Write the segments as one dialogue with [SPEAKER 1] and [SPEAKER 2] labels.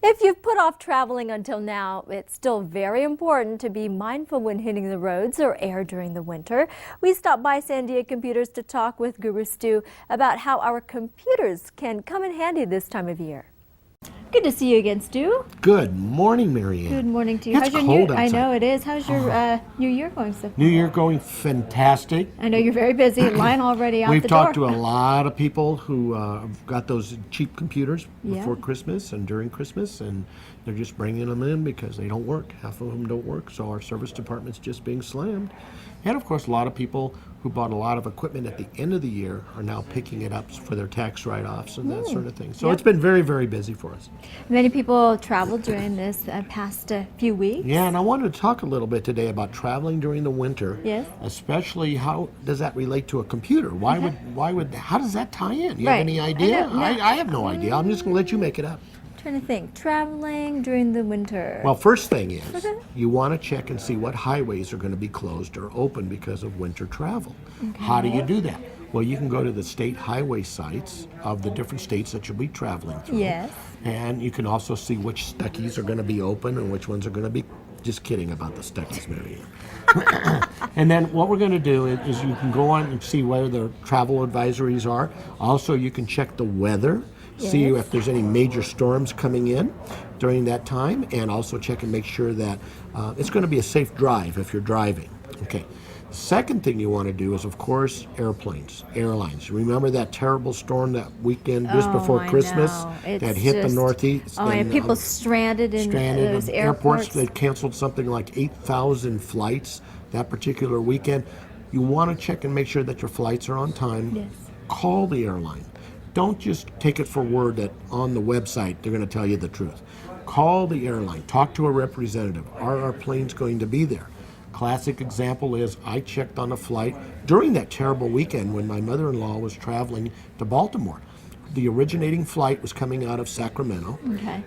[SPEAKER 1] If you've put off traveling until now, it's still very important to be mindful when hitting the roads or air during the winter. We stopped by Sandia Computers to talk with Guru Stu about how our computers can come in handy this time of year. Good to see you again, Stu.
[SPEAKER 2] Good morning, Marianne.
[SPEAKER 1] Good morning to you.
[SPEAKER 2] It's
[SPEAKER 1] How's your
[SPEAKER 2] cold
[SPEAKER 1] new?
[SPEAKER 2] outside.
[SPEAKER 1] I know it is. How's your New Year going so far?
[SPEAKER 2] New Year going fantastic.
[SPEAKER 1] I know you're very busy. Line already out
[SPEAKER 2] We've
[SPEAKER 1] the door.
[SPEAKER 2] talked to a lot of people who got those cheap computers before
[SPEAKER 1] Yeah.
[SPEAKER 2] Christmas and during Christmas, and they're just bringing them in because they don't work. Half of them don't work, so our service department's just being slammed. And of course, a lot of people who bought a lot of equipment at the end of the year are now picking it up for their tax write-offs and that sort of thing. So It's been very, very busy for us.
[SPEAKER 1] Many people traveled during this past few weeks.
[SPEAKER 2] Yeah, and I wanted to talk a little bit today about traveling during the winter.
[SPEAKER 1] Yes.
[SPEAKER 2] Especially how does that relate to a computer? How does that tie in? You
[SPEAKER 1] Right.
[SPEAKER 2] have any idea?
[SPEAKER 1] I don't know.
[SPEAKER 2] I have no idea. I'm just going to let you make it up.
[SPEAKER 1] Trying to think. Traveling during the winter.
[SPEAKER 2] Well, first thing is you want to check and see what highways are going to be closed or open because of winter travel. How do you do that? Well, you can go to the state highway sites of the different states that you'll be traveling through.
[SPEAKER 1] Yes.
[SPEAKER 2] And you can also see which Stuckies are going to be open and which ones are going to be. Just kidding about the Stuckies, Marianne. And then what we're going to do is you can go on and see where the travel advisories are. Also, you can check the weather. See
[SPEAKER 1] Yes.
[SPEAKER 2] if there's any major storms coming in during that time, and also check and make sure that it's going to be a safe drive if you're driving. Okay. Second thing you want to do is, of course, airlines. Remember that terrible storm that weekend just before Christmas that hit the Northeast?
[SPEAKER 1] Oh, and people stranded in those airports.
[SPEAKER 2] They canceled something like 8,000 flights that particular weekend. You want to check and make sure that your flights are on time.
[SPEAKER 1] Yes.
[SPEAKER 2] Call the airline. Don't just take it for word that on the website they're going to tell you the truth. Call the airline. Talk to a representative. Are our planes going to be there? Classic example is I checked on a flight during that terrible weekend when my mother-in-law was traveling to Baltimore. The originating flight was coming out of Sacramento,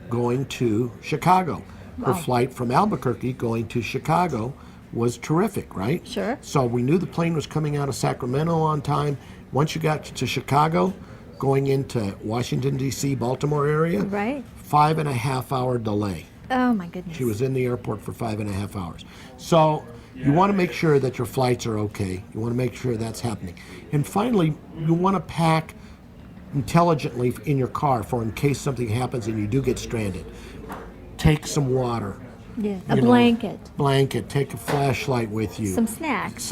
[SPEAKER 2] going to Chicago. Her flight from Albuquerque going to Chicago was terrific, right?
[SPEAKER 1] Sure.
[SPEAKER 2] So we knew the plane was coming out of Sacramento on time. Once you got to Chicago, going into Washington, D.C., Baltimore area,
[SPEAKER 1] Right.
[SPEAKER 2] 5.5 hour delay.
[SPEAKER 1] Oh, my goodness.
[SPEAKER 2] She was in the airport for 5.5 hours. So you want to make sure that your flights are okay. You want to make sure that's happening. And finally, you want to pack intelligently in your car for in case something happens and you do get stranded. Take some water.
[SPEAKER 1] Yeah. A blanket.
[SPEAKER 2] Take a flashlight with you.
[SPEAKER 1] Some snacks.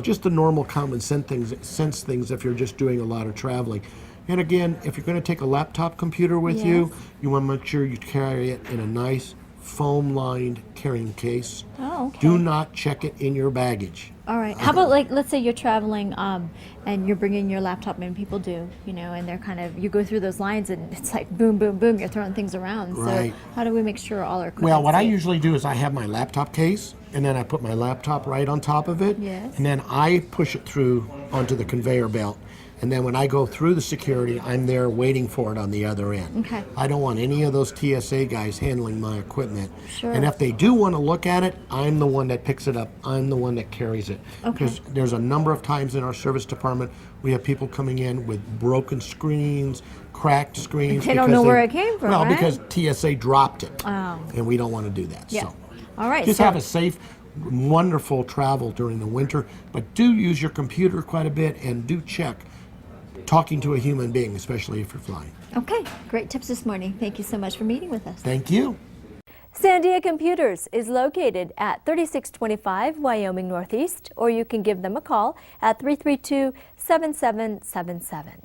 [SPEAKER 2] Just the normal common sense things if you're just doing a lot of traveling. And again, if you're going to take a laptop computer with you, you want to make sure you carry it in a nice foam-lined carrying case.
[SPEAKER 1] Oh, okay.
[SPEAKER 2] Do not check it in your baggage.
[SPEAKER 1] All right. How about, like, let's say you're traveling and you're bringing your laptop in. People do, and they're kind of, you go through those lines and it's like boom, boom, boom, you're throwing things around.
[SPEAKER 2] Right.
[SPEAKER 1] So how do we make sure all our
[SPEAKER 2] Well, what I usually do is I have my laptop case, and then I put my laptop right on top of it.
[SPEAKER 1] Yes.
[SPEAKER 2] And then I push it through onto the conveyor belt. And then when I go through the security, I'm there waiting for it on the other end.
[SPEAKER 1] Okay.
[SPEAKER 2] I don't want any of those TSA guys handling my equipment.
[SPEAKER 1] Sure.
[SPEAKER 2] And if they do want to look at it, I'm the one that picks it up. I'm the one that carries it. Because there's a number of times in our service department, we have people coming in with broken screens, cracked screens.
[SPEAKER 1] They don't know where it came from,
[SPEAKER 2] Well,
[SPEAKER 1] right?
[SPEAKER 2] because TSA dropped it.
[SPEAKER 1] Oh.
[SPEAKER 2] And we don't want to do that.
[SPEAKER 1] Yeah.
[SPEAKER 2] So
[SPEAKER 1] All right.
[SPEAKER 2] just have a safe, wonderful travel during the winter. But do use your computer quite a bit and do check talking to a human being, especially if you're flying.
[SPEAKER 1] Okay, great tips this morning. Thank you so much for meeting with us.
[SPEAKER 2] Thank you.
[SPEAKER 1] Sandia Computers is located at 3625 Wyoming Northeast, or you can give them a call at 332-7777.